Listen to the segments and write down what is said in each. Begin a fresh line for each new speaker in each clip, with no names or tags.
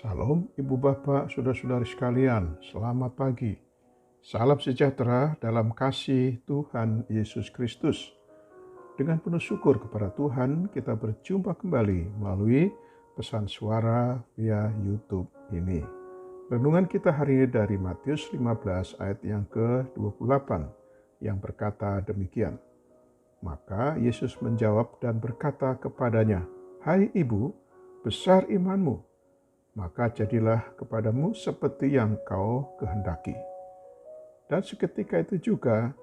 Salam Ibu Bapak, Saudara-saudari sekalian, selamat pagi. Salam sejahtera dalam kasih Tuhan Yesus Kristus. Dengan penuh syukur kepada Tuhan, kita berjumpa kembali melalui pesan suara via YouTube ini. Renungan kita hari ini dari Matius 15 ayat yang ke-28 yang berkata demikian. Maka Yesus menjawab dan berkata kepadanya, "Hai ibu, besar imanmu, maka jadilah kepadamu seperti yang kau kehendaki." Dan seketika itu juga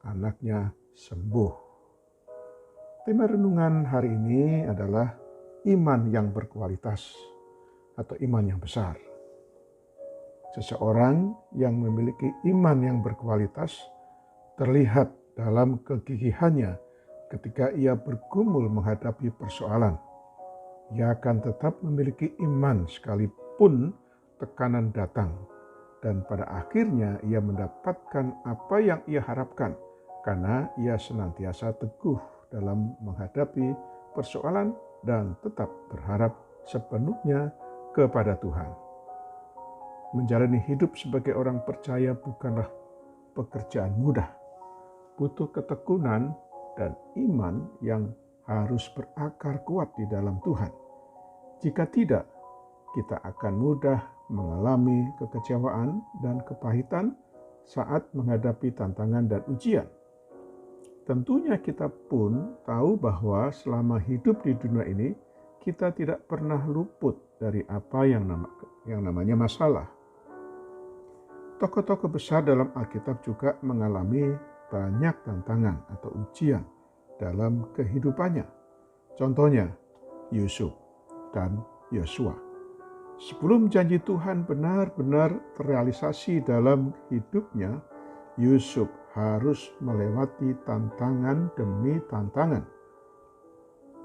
anaknya sembuh. Tema renungan hari ini adalah iman yang berkualitas atau iman yang besar. Seseorang yang memiliki iman yang berkualitas terlihat dalam kegigihannya ketika ia bergumul menghadapi persoalan. Ia akan tetap memiliki iman sekalipun tekanan datang. Dan pada akhirnya ia mendapatkan apa yang ia harapkan karena ia senantiasa teguh dalam menghadapi persoalan dan tetap berharap sepenuhnya kepada Tuhan. Menjalani hidup sebagai orang percaya bukanlah pekerjaan mudah. Butuh ketekunan dan iman yang harus berakar kuat di dalam Tuhan. Jika tidak, kita akan mudah mengalami kekecewaan dan kepahitan saat menghadapi tantangan dan ujian. Tentunya kita pun tahu bahwa selama hidup di dunia ini, kita tidak pernah luput dari apa yang namanya masalah. Tokoh-tokoh besar dalam Alkitab juga mengalami banyak tantangan atau ujian dalam kehidupannya. Contohnya Yusuf dan Yosua. Sebelum janji Tuhan benar-benar terrealisasi dalam hidupnya, Yusuf harus melewati tantangan demi tantangan.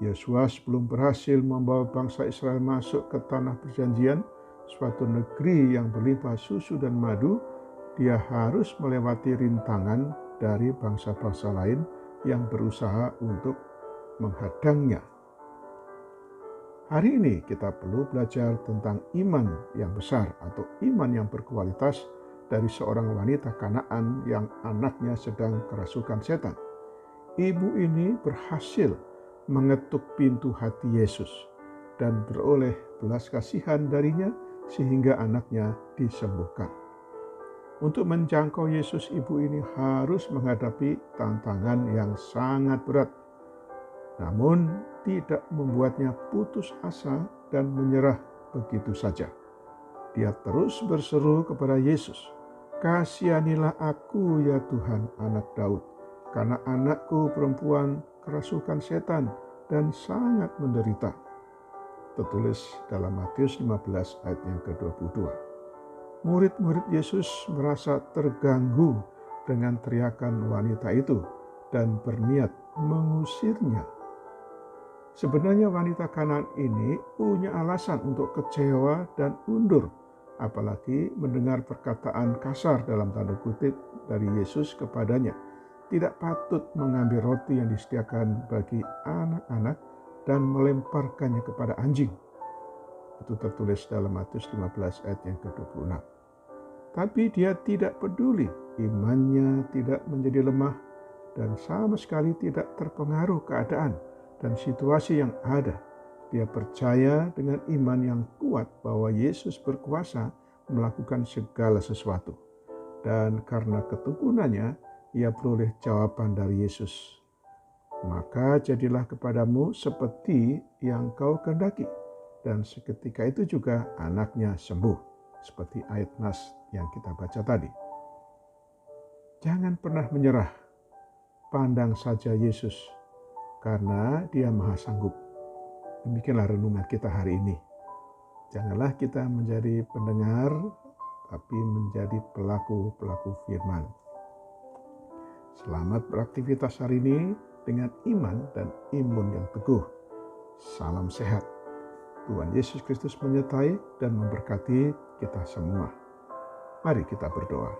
Yosua sebelum berhasil membawa bangsa Israel masuk ke tanah perjanjian, suatu negeri yang berlimpah susu dan madu, dia harus melewati rintangan dari bangsa-bangsa lain yang berusaha untuk menghadangnya. Hari ini kita perlu belajar tentang iman yang besar atau iman yang berkualitas dari seorang wanita Kanaan yang anaknya sedang kerasukan setan. Ibu ini berhasil mengetuk pintu hati Yesus dan beroleh belas kasihan darinya sehingga anaknya disembuhkan. Untuk menjangkau Yesus, ibu ini harus menghadapi tantangan yang sangat berat. Namun tidak membuatnya putus asa dan menyerah begitu saja. Dia terus berseru kepada Yesus, "Kasihanilah aku ya Tuhan, anak Daud, karena anakku perempuan kerasukan setan dan sangat menderita." Tertulis dalam Matius 15 ayat yang ke-22. Murid-murid Yesus merasa terganggu dengan teriakan wanita itu dan berniat mengusirnya. Sebenarnya wanita Kanaan ini punya alasan untuk kecewa dan undur, apalagi mendengar perkataan kasar dalam tanda kutip dari Yesus kepadanya. Tidak patut mengambil roti yang disediakan bagi anak-anak dan melemparkannya kepada anjing. Itu tertulis dalam Matius 15 ayat yang ke-26. Tapi dia tidak peduli, imannya tidak menjadi lemah dan sama sekali tidak terpengaruh keadaan dan situasi yang ada. Dia percaya dengan iman yang kuat bahwa Yesus berkuasa melakukan segala sesuatu. Dan karena ketekunannya, ia peroleh jawaban dari Yesus. "Maka jadilah kepadamu seperti yang kau kehendaki." Dan seketika itu juga anaknya sembuh. Seperti ayat nas yang kita baca tadi. Jangan pernah menyerah. Pandang saja Yesus, karena Dia Maha Sanggup. Demikianlah renungan kita hari ini. Janganlah kita menjadi pendengar, tapi menjadi pelaku-pelaku firman. Selamat beraktivitas hari ini dengan iman dan imun yang teguh. Salam sehat. Tuhan Yesus Kristus menyertai dan memberkati kita semua. Mari kita berdoa.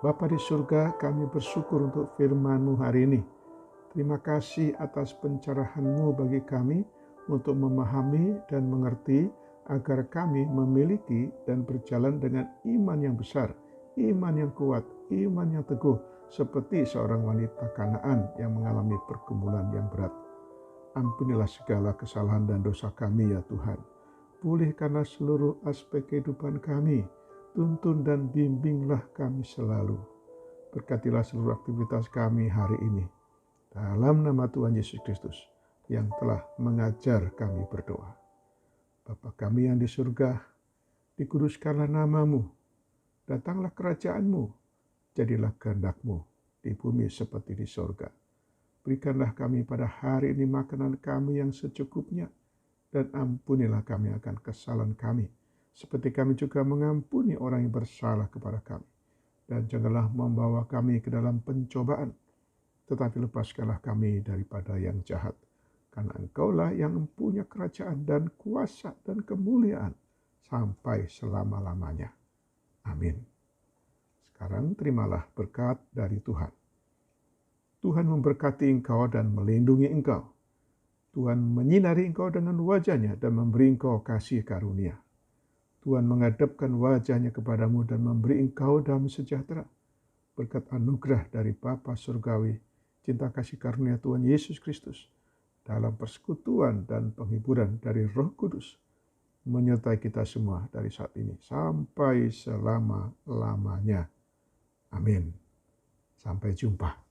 Bapa di surga, kami bersyukur untuk firman-Mu hari ini. Terima kasih atas pencerahan-Mu bagi kami untuk memahami dan mengerti agar kami memiliki dan berjalan dengan iman yang besar, iman yang kuat, iman yang teguh, seperti seorang wanita Kanaan yang mengalami pergumulan yang berat. Ampunilah segala kesalahan dan dosa kami ya Tuhan. Pulihkanlah seluruh aspek kehidupan kami. Tuntun dan bimbinglah kami selalu. Berkatilah seluruh aktivitas kami hari ini. Dalam nama Tuhan Yesus Kristus yang telah mengajar kami berdoa. Bapa kami yang di surga, dikuduskanlah namamu. Datanglah kerajaanmu. Jadilah kehendak-Mu di bumi seperti di surga. Berikanlah kami pada hari ini makanan kami yang secukupnya, dan ampunilah kami akan kesalahan kami, seperti kami juga mengampuni orang yang bersalah kepada kami. Dan janganlah membawa kami ke dalam pencobaan, tetapi lepaskanlah kami daripada yang jahat. Karena Engkaulah yang mempunyai kerajaan dan kuasa dan kemuliaan sampai selama-lamanya. Amin. Sekarang terimalah berkat dari Tuhan. Tuhan memberkati engkau dan melindungi engkau. Tuhan menyinari engkau dengan wajah-Nya dan memberi engkau kasih karunia. Tuhan menghadapkan wajah-Nya kepadamu dan memberi engkau damai sejahtera. Berkat anugerah dari Bapa Surgawi, cinta kasih karunia Tuhan Yesus Kristus, dalam persekutuan dan penghiburan dari Roh Kudus, menyertai kita semua dari saat ini sampai selama-lamanya. Amin. Sampai jumpa.